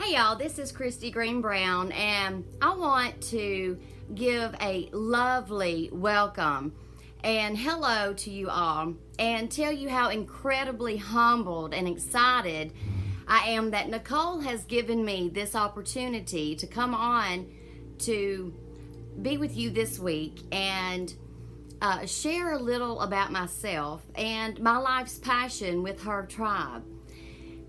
Hey y'all, this is Christy Green Brown, and I want to give a lovely welcome and hello to you all and tell you how incredibly humbled and excited I am that Nicole has given me this opportunity to come on to be with you this week and share a little about myself and my life's passion with her tribe.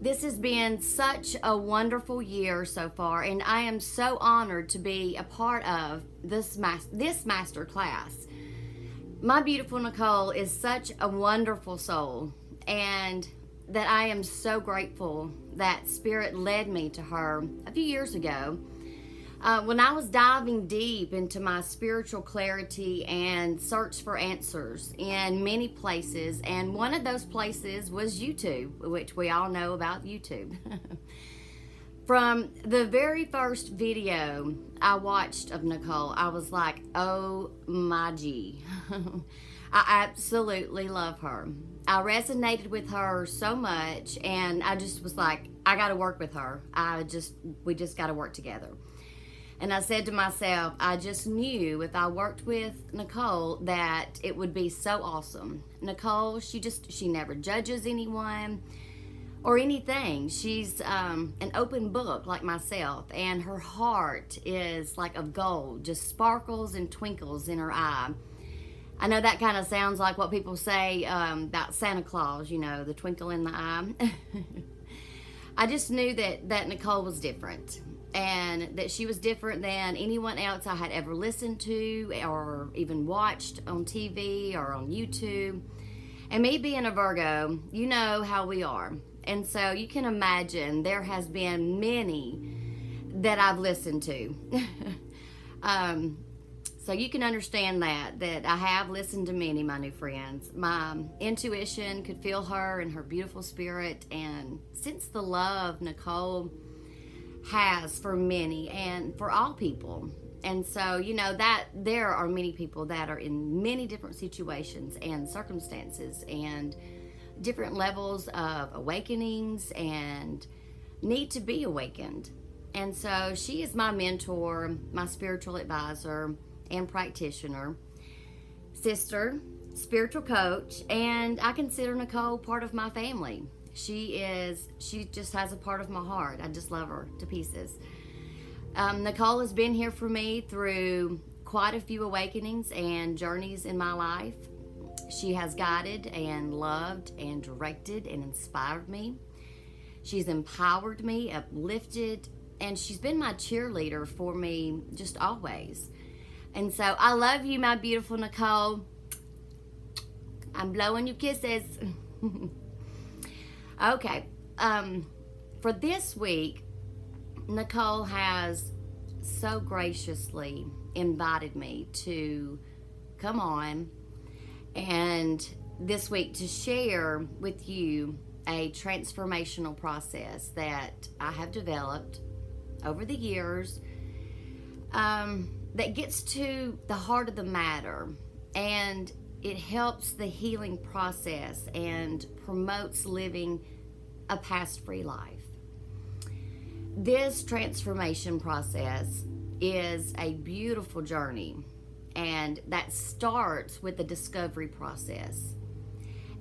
This has been such a wonderful year so far, and I am so honored to be a part of this master class. My beautiful Nicole is such a wonderful soul, and that I am so grateful that Spirit led me to her a few years ago when I was diving deep into my spiritual clarity and search for answers in many places, and one of those places was YouTube, which we all know about YouTube. From the very first video I watched of Nicole, I was like, oh my G. I absolutely love her. I resonated with her so much, and I just was like, I gotta work with her. We just gotta work together. And I said to myself, I just knew if I worked with Nicole that it would be so awesome. Nicole, she never judges anyone or anything. She's an open book like myself, and her heart is like of gold, just sparkles and twinkles in her eye. I know that kind of sounds like what people say about Santa Claus, you know, the twinkle in the eye. I just knew that Nicole was different, and that she was different than anyone else I had ever listened to or even watched on TV or on YouTube. And me being a Virgo, you know how we are. And so you can imagine there has been many that I've listened to. So you can understand that I have listened to many, my new friends. My intuition could feel her and her beautiful spirit, and sense the love Nicole has for many and for all people. And so, you know, that there are many people that are in many different situations and circumstances and different levels of awakenings and need to be awakened. And so she is my mentor, my spiritual advisor and practitioner, sister, spiritual coach, and I consider Nicole part of my family. She just has a part of my heart. I just love her to pieces. Nicole has been here for me through quite a few awakenings and journeys in my life. She has guided and loved and directed and inspired me. She's empowered me, uplifted, and she's been my cheerleader for me just always. And so I love you, my beautiful Nicole. I'm blowing you kisses. Okay, for this week, Nicole has so graciously invited me to come on and this week to share with you a transformational process that I have developed over the years that gets to the heart of the matter, and it helps the healing process and promotes living a past-free life. This transformation process is a beautiful journey, and that starts with the discovery process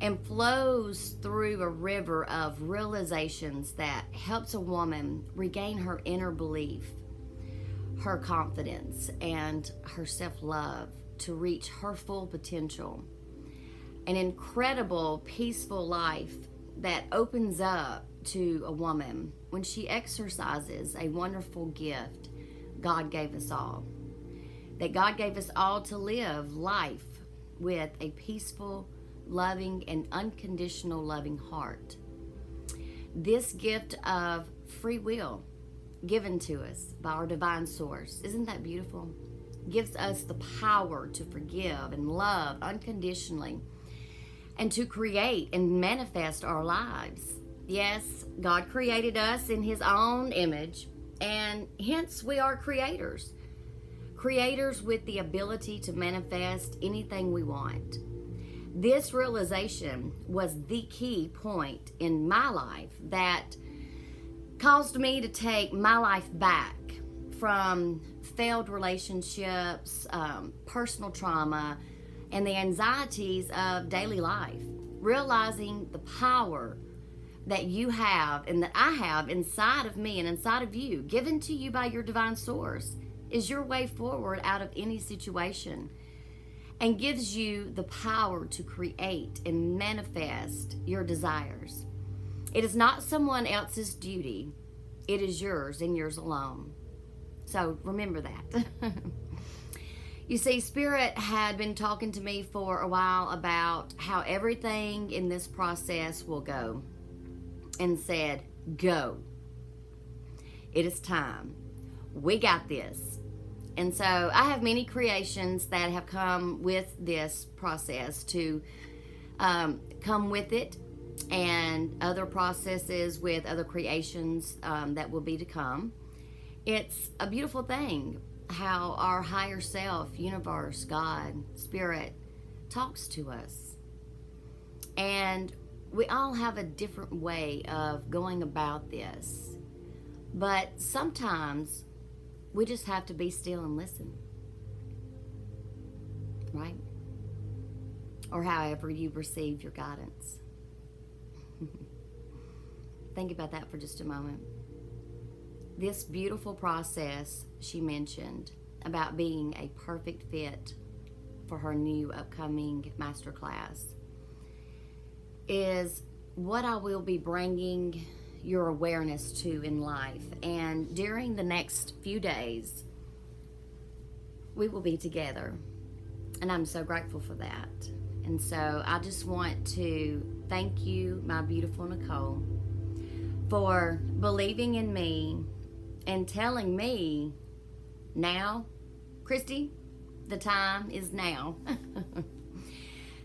and flows through a river of realizations that helps a woman regain her inner belief, her confidence, and her self-love to reach her full potential. An incredible, peaceful life that opens up to a woman when she exercises a wonderful gift God gave us all. That God gave us all to live life with a peaceful, loving, and unconditional loving heart. This gift of free will given to us by our divine source, isn't that beautiful? Gives us the power to forgive and love unconditionally and to create and manifest our lives. Yes, God created us in His own image, and hence we are creators. Creators with the ability to manifest anything we want. This realization was the key point in my life that caused me to take my life back from failed relationships, personal trauma, and the anxieties of daily life. Realizing the power that you have and that I have inside of me and inside of you, given to you by your divine source, is your way forward out of any situation, and gives you the power to create and manifest your desires. It is not someone else's duty. It is yours and yours alone. So remember that. You see, Spirit had been talking to me for a while about how everything in this process will go, and said, go. It is time. We got this. And so I have many creations that have come with this process to come with it, and other processes with other creations that will be to come. It's a beautiful thing how our higher self, universe, God, Spirit talks to us. And we all have a different way of going about this. But sometimes we just have to be still and listen. Right? Or however you receive your guidance. Think about that for just a moment. This beautiful process she mentioned about being a perfect fit for her new upcoming masterclass is what I will be bringing your awareness to in life. And during the next few days, we will be together. And I'm so grateful for that. And so I just want to thank you, my beautiful Nicole, for believing in me and telling me, now, Christy, the time is now.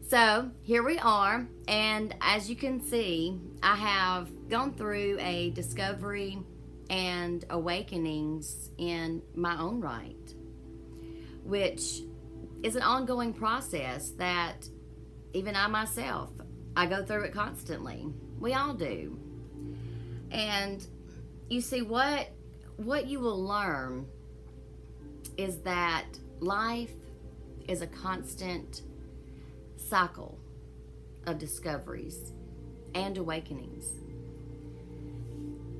So here we are, and as you can see, I have gone through a discovery and awakenings in my own right, which is an ongoing process that even I myself, I go through it constantly. We all do. And you see, what you will learn is that life is a constant cycle of discoveries and awakenings.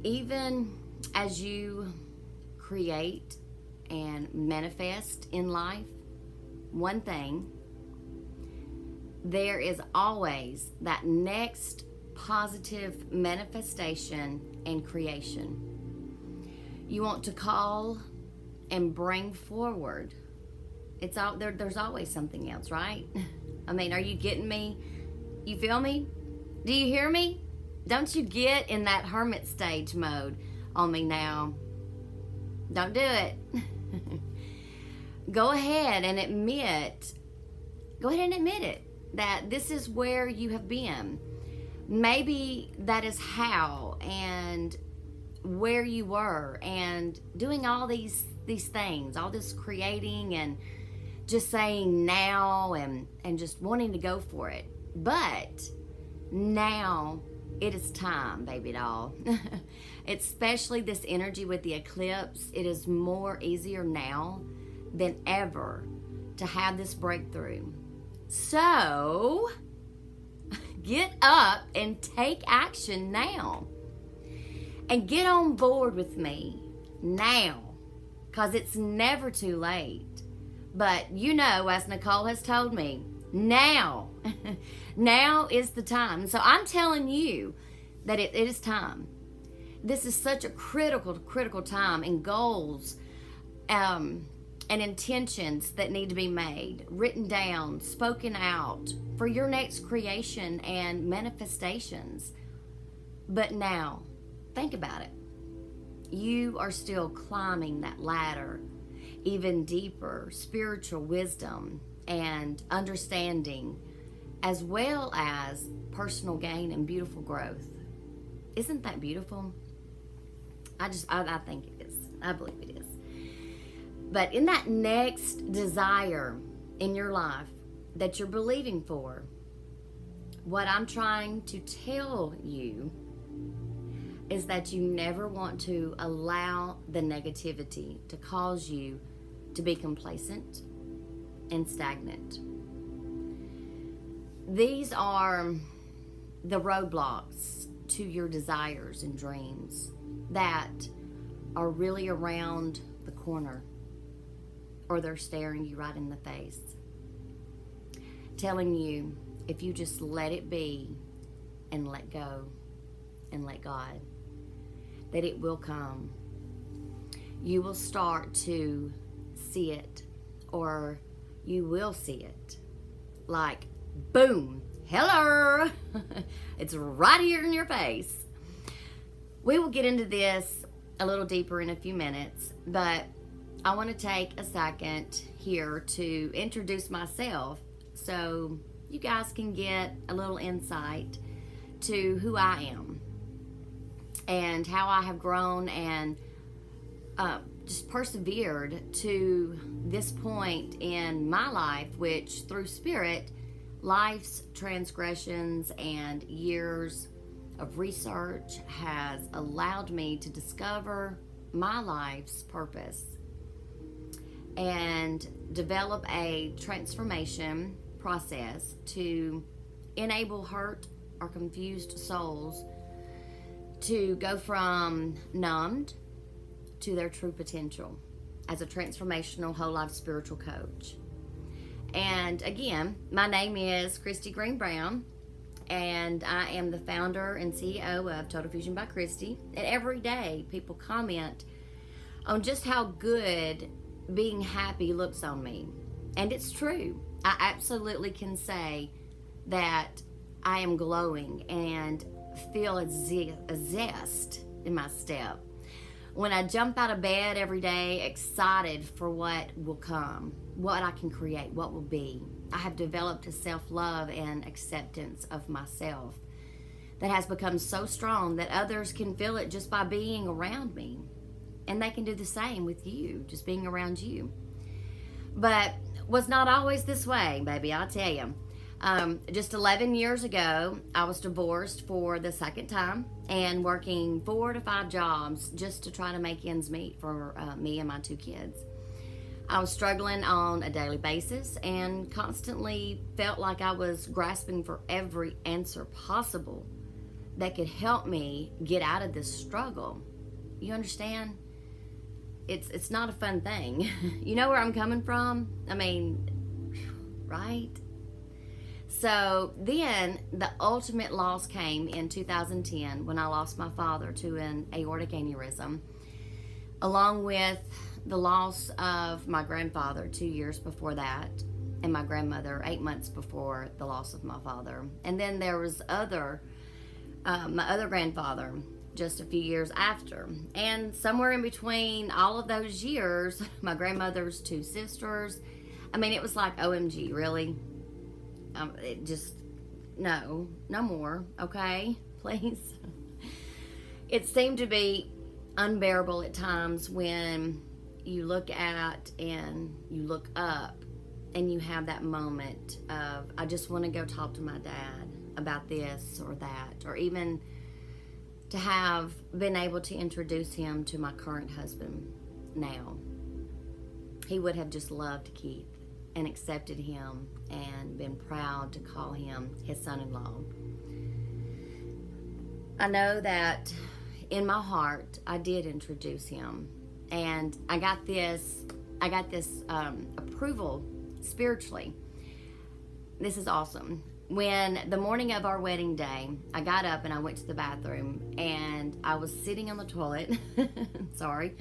Even as you create and manifest in life one thing, there is always that next positive manifestation and creation. You want to call and bring forward. It's all there. There's always something else, right? I mean, are you getting me? You feel me? Do you hear me? Don't you get in that hermit stage mode on me now? Don't do it. Go ahead and admit it, that this is where you have been. Maybe that is how and where you were, and doing all these things, all this creating and just saying now and just wanting to go for it. But now it is time, baby doll. Especially this energy with the eclipse, it is more easier now than ever to have this breakthrough. So get up and take action now. And get on board with me now, because it's never too late. But you know, as Nicole has told me, now, now is the time. So I'm telling you that it is time. This is such a critical time, and goals and intentions that need to be made, written down, spoken out for your next creation and manifestations. But now, think about it. You are still climbing that ladder, even deeper spiritual wisdom and understanding, as well as personal gain and beautiful growth. Isn't that beautiful? I think it is. I believe it is. But in that next desire in your life that you're believing for, what I'm trying to tell you is that you never want to allow the negativity to cause you to be complacent and stagnant. These are the roadblocks to your desires and dreams that are really around the corner, or they're staring you right in the face, telling you if you just let it be and let go and let God, that it will come. You will start to see it, or you will see it like boom, hello. It's right here in your face. We will get into this a little deeper in a few minutes, but I want to take a second here to introduce myself so you guys can get a little insight to who I am and how I have grown and just persevered to this point in my life, which through Spirit, life's transgressions and years of research has allowed me to discover my life's purpose and develop a transformation process to enable hurt or confused souls to go from numbed to their true potential as a transformational whole life spiritual coach. And again, my name is Christy Green Brown, and I am the founder and CEO of Total Fusion by Christy. And every day people comment on just how good being happy looks on me. And it's true. I absolutely can say that I am glowing and feel a zest in my step when I jump out of bed every day, excited for what will come, what I can create, what will be. I have developed a self-love and acceptance of myself that has become so strong that others can feel it just by being around me. And they can do the same with you, just being around you. But was not always this way, baby, I'll tell you. Just 11 years ago, I was divorced for the second time and working 4 to 5 jobs just to try to make ends meet for me and my 2 kids. I was struggling on a daily basis and constantly felt like I was grasping for every answer possible that could help me get out of this struggle. You understand? It's not a fun thing. You know where I'm coming from? I mean, right? So then the ultimate loss came in 2010 when I lost my father to an aortic aneurysm, along with the loss of my grandfather 2 years before that, and my grandmother 8 months before the loss of my father. And then there was my other grandfather just a few years after. And somewhere in between all of those years, my grandmother's 2 sisters. I mean, it was like, OMG, really? It just, no more, okay? Please. It seemed to be unbearable at times when you look at and you look up and you have that moment of, I just want to go talk to my dad about this or that, or even to have been able to introduce him to my current husband now. He would have just loved Keith and accepted him and been proud to call him his son-in-law. I know that in my heart I did introduce him, and I got this approval spiritually. This is awesome. When the morning of our wedding day, I got up and I went to the bathroom, and I was sitting on the toilet, sorry,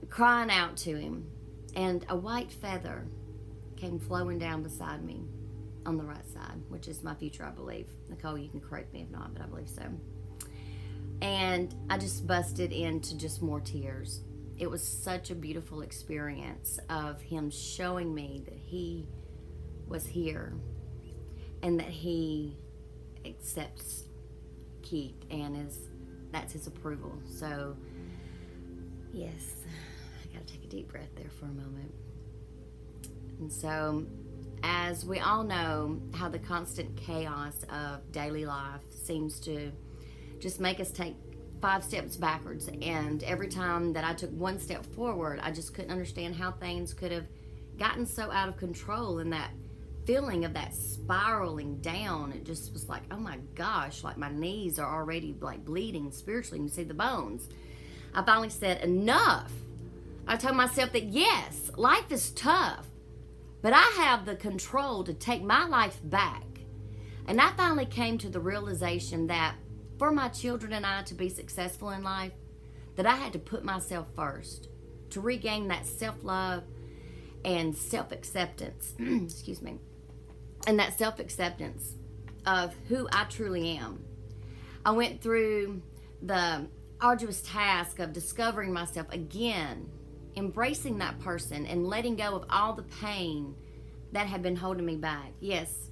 crying out to him, and a white feather came flowing down beside me on the right side, which is my future, I believe. Nicole, you can correct me if not, but I believe so. And I just busted into just more tears. It was such a beautiful experience of him showing me that he was here and that he accepts Keith and that's his approval. So yes, I gotta take a deep breath there for a moment. And so, as we all know, how the constant chaos of daily life seems to just make us take 5 steps backwards. And every time that I took 1 step forward, I just couldn't understand how things could have gotten so out of control. And that feeling of that spiraling down, it just was like, oh my gosh, like my knees are already like bleeding spiritually. You see the bones. I finally said, enough. I told myself that yes, life is tough, but I have the control to take my life back. And I finally came to the realization that for my children and I to be successful in life, that I had to put myself first to regain that self-love and self-acceptance. Excuse me. And that self-acceptance of who I truly am. I went through the arduous task of discovering myself again, embracing that person and letting go of all the pain that had been holding me back. Yes,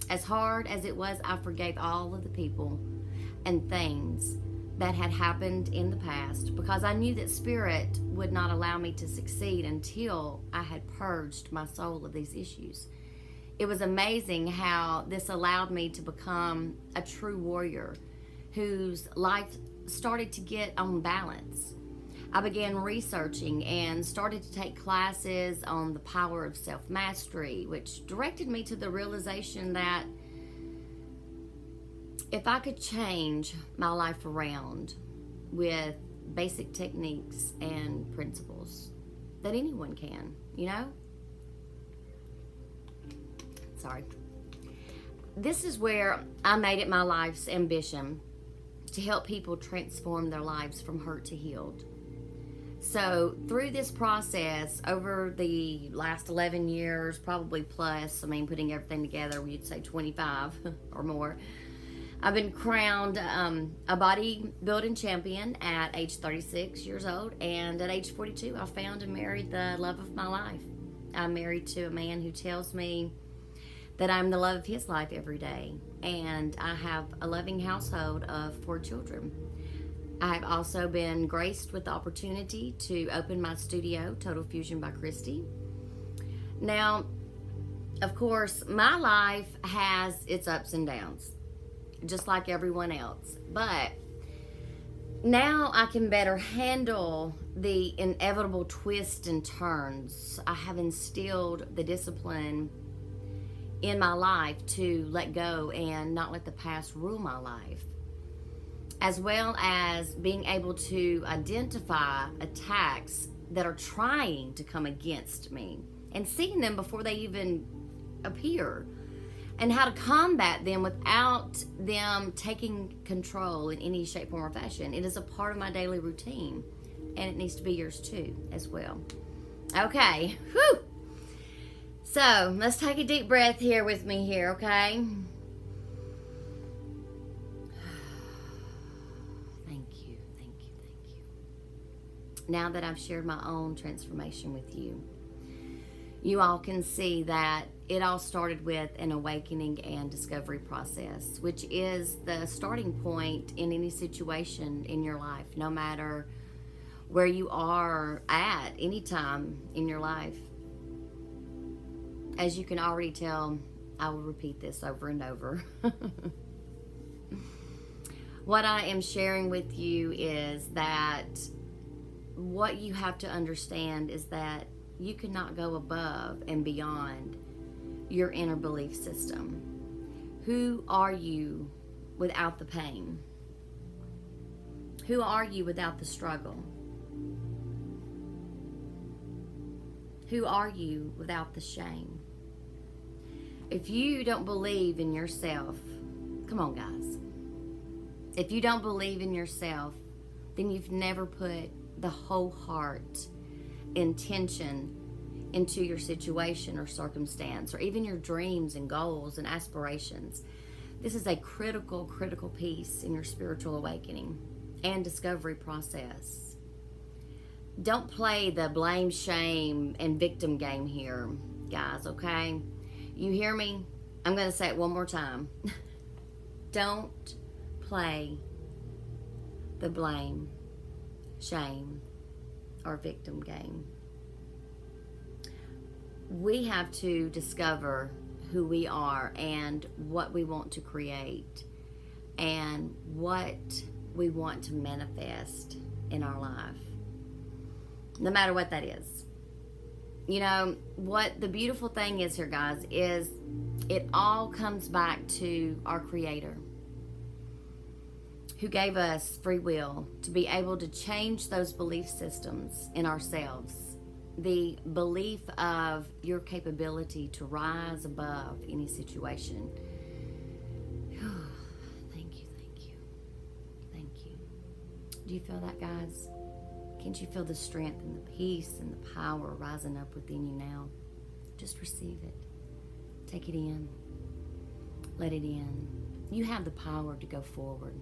as hard as it was, I forgave all of the people and things that had happened in the past, because I knew that Spirit would not allow me to succeed until I had purged my soul of these issues. It was amazing how this allowed me to become a true warrior whose life started to get on balance. I began researching and started to take classes on the power of self-mastery, which directed me to the realization that if I could change my life around with basic techniques and principles, that anyone can, you know? Sorry. This is where I made it my life's ambition to help people transform their lives from hurt to healed. So through this process, over the last 11 years, probably plus, I mean, putting everything together, we'd say 25 or more, I've been crowned a bodybuilding champion at age 36 years old, and at age 42, I found and married the love of my life. I'm married to a man who tells me that I'm the love of his life every day, and I have a loving household of 4 children. I have also been graced with the opportunity to open my studio, Total Fusion by Christy. Now, of course, my life has its ups and downs, just like everyone else. But now I can better handle the inevitable twists and turns. I have instilled the discipline in my life to let go and not let the past rule my life, as well as being able to identify attacks that are trying to come against me and seeing them before they even appear, and how to combat them without them taking control in any shape, form, or fashion. It is a part of my daily routine, and it needs to be yours too as well. Okay, whew. So let's take a deep breath here with me here, okay? Now that I've shared my own transformation with you, you all can see that it all started with an awakening and discovery process, which is the starting point in any situation in your life, no matter where you are at any time in your life. As you can already tell, I will repeat this over and over. What I am sharing with you is that what you have to understand is that you cannot go above and beyond your inner belief system. Who are you without the pain? Who are you without the struggle? Who are you without the shame? If you don't believe in yourself, come on guys, if you don't believe in yourself, then you've never put the whole heart, intention into your situation or circumstance, or even your dreams and goals and aspirations. This is a critical piece in your spiritual awakening and discovery process. Don't play the blame, shame, and victim game here, guys, okay? You hear me? I'm going to say it one more time. Don't play the blame, shame, or victim game. We have to discover who we are and what we want to create and what we want to manifest in our life, no matter what that is. You know, what the beautiful thing is here, guys, is it all comes back to our Creator, who gave us free will to be able to change those belief systems in ourselves. The belief of your capability to rise above any situation. Thank you, thank you, thank you. Do you feel that, guys? Can't you feel the strength and the peace and the power rising up within you now? Just receive it. Take it in. Let it in. You have the power to go forward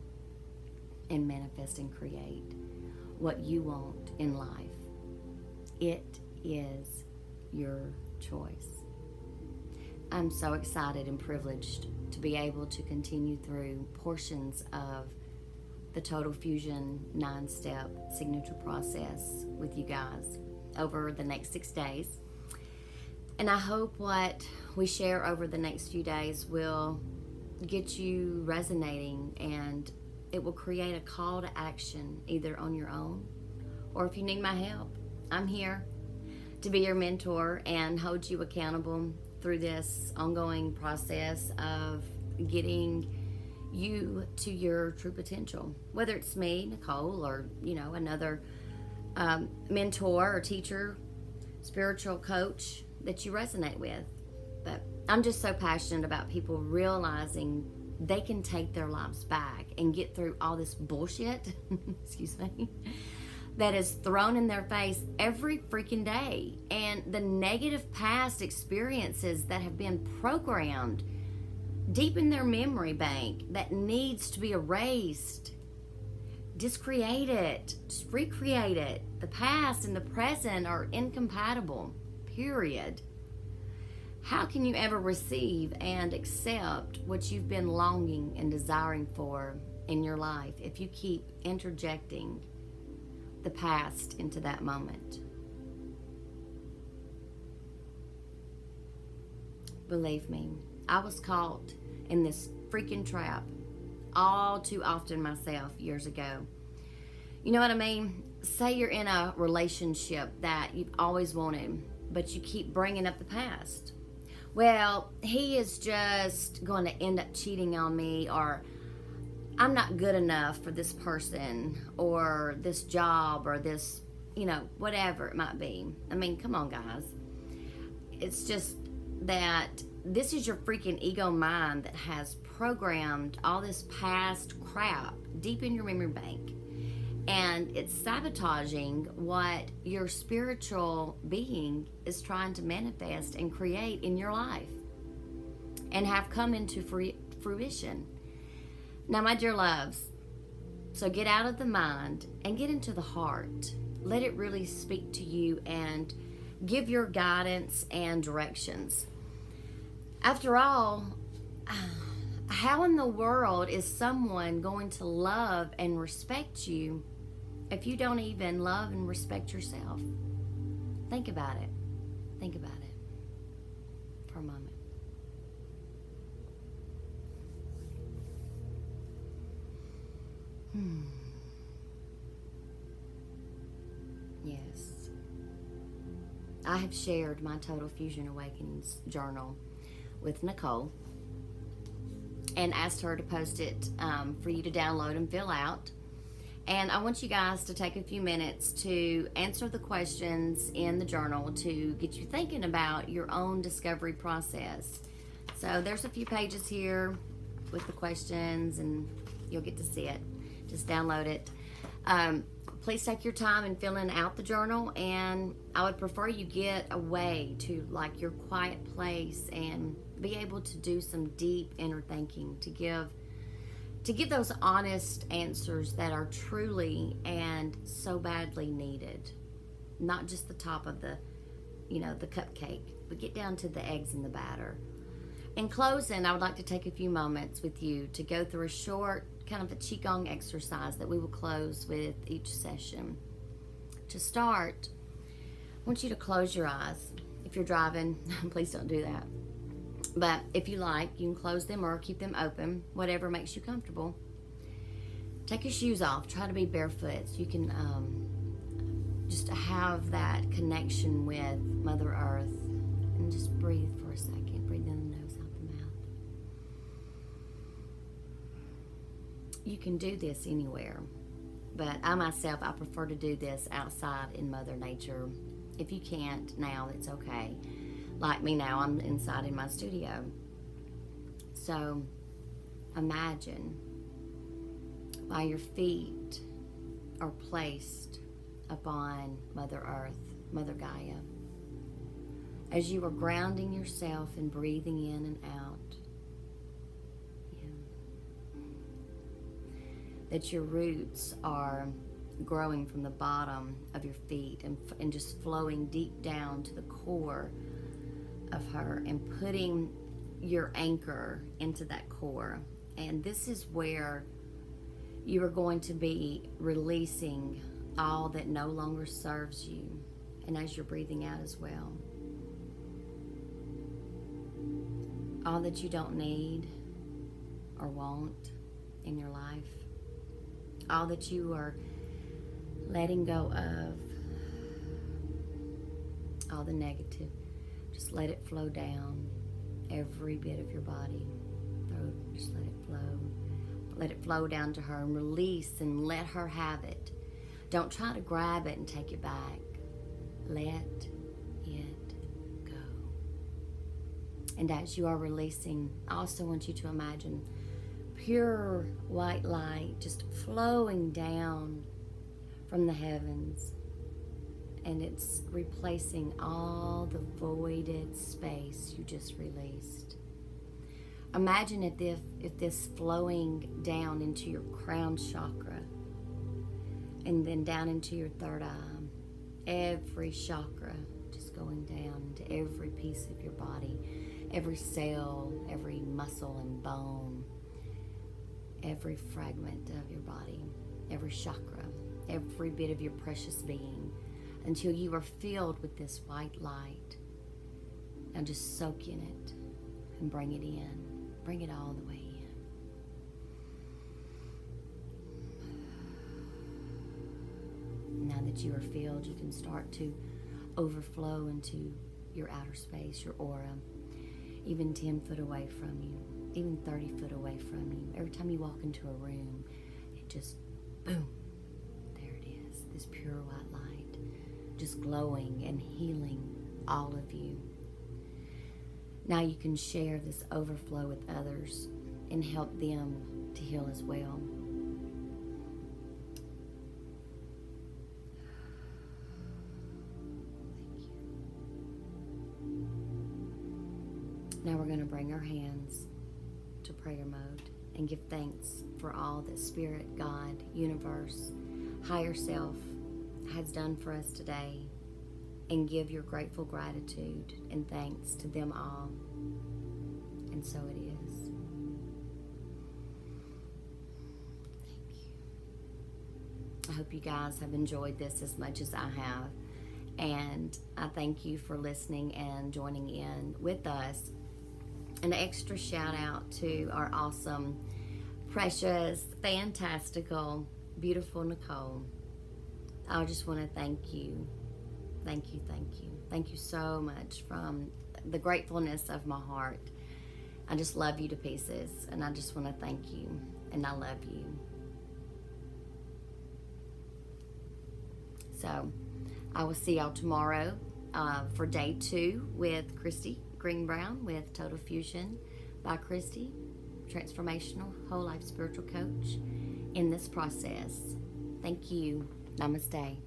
and manifest and create what you want in life. It is your choice. I'm so excited and privileged to be able to continue through portions of the Total Fusion 9-step signature process with you guys over the next 6 days. And I hope what we share over the next few days will get you resonating, and it will create a call to action either on your own, or if you need my help, I'm here to be your mentor and hold you accountable through this ongoing process of getting you to your true potential. Whether it's me, Nicole, or another mentor or teacher, spiritual coach that you resonate with. But I'm just so passionate about people realizing they can take their lives back and get through all this bullshit, excuse me, that is thrown in their face every freaking day, and the negative past experiences that have been programmed deep in their memory bank that needs to be erased. Just create it. Just recreate it. The past and the present are incompatible, period. How can you ever receive and accept what you've been longing and desiring for in your life if you keep interjecting the past into that moment? Believe me, I was caught in this freaking trap all too often myself years ago. You know what I mean? Say you're in a relationship that you've always wanted, but you keep bringing up the past. Well, he is just going to end up cheating on me, or I'm not good enough for this person, or this job, or this, whatever it might be. I mean, come on, guys. It's just that this is your freaking ego mind that has programmed all this past crap deep in your memory bank. And it's sabotaging what your spiritual being is trying to manifest and create in your life and have come into fruition. Now, my dear loves, so get out of the mind and get into the heart. Let it really speak to you and give your guidance and directions. After all, how in the world is someone going to love and respect you if you don't even love and respect yourself? Think about it. Think about it for a moment. Yes. I have shared my Total Fusion Awakenings journal with Nicole and asked her to post it for you to download and fill out. And I want you guys to take a few minutes to answer the questions in the journal to get you thinking about your own discovery process. So there's a few pages here with the questions, and you'll get to see it. Just download it. Please take your time in filling out the journal, and I would prefer you get away to like your quiet place and be able to do some deep inner thinking to give those honest answers that are truly and so badly needed. Not just the top of the cupcake, but get down to the eggs and the batter. In closing, I would like to take a few moments with you to go through a short kind of a Qigong exercise that we will close with each session. To start, I want you to close your eyes. If you're driving, please don't do that. But if you like, you can close them or keep them open, whatever makes you comfortable. take your shoes off. Try to be barefoot so you can just have that connection with Mother Earth. And just breathe for a second. Breathe in the nose, out the mouth. You can do this anywhere. But I myself, I prefer to do this outside in Mother Nature. If you can't now, it's okay. Like me now, I'm inside in my studio. So imagine while your feet are placed upon Mother Earth, Mother Gaia, as you are grounding yourself and breathing in and out, that your roots are growing from the bottom of your feet and just flowing deep down to the core of her and putting your anchor into that core. And this is where you are going to be releasing all that no longer serves you, and as you're breathing out as well, all that you don't need or want in your life, all that you are letting go of, all the negative, just let it flow down every bit of your body. Just let it flow. Let it flow down to her and release and let her have it. Don't try to grab it and take it back. Let it go. And as you are releasing, I also want you to imagine pure white light just flowing down from the heavens, and it's replacing all the voided space you just released. Imagine if this flowing down into your crown chakra and then down into your third eye, every chakra just going down into every piece of your body, every cell, every muscle and bone, every fragment of your body, every chakra, every bit of your precious being, until you are filled with this white light. Now just soak in it and bring it in. Bring it all the way in. Now that you are filled, you can start to overflow into your outer space, your aura, even 10 foot away from you, even 30 foot away from you. Every time you walk into a room, it just, boom, there it is, this pure white light, just glowing and healing all of you. Now you can share this overflow with others and help them to heal as well. Now we're going to bring our hands to prayer mode and give thanks for all that Spirit, God, Universe, Higher Self has done for us today, and give your grateful gratitude and thanks to them all. And so it is. Thank you. I hope you guys have enjoyed this as much as I have. And I thank you for listening and joining in with us. An extra shout out to our awesome, precious, fantastical, beautiful Nicole. I just want to thank you. Thank you, thank you. Thank you so much from the gratefulness of my heart. I just love you to pieces, and I just want to thank you, and I love you. So, I will see y'all tomorrow for day 2 with Christy Green Brown with Total Fusion by Christy, transformational whole life spiritual coach in this process. Thank you. Namaste.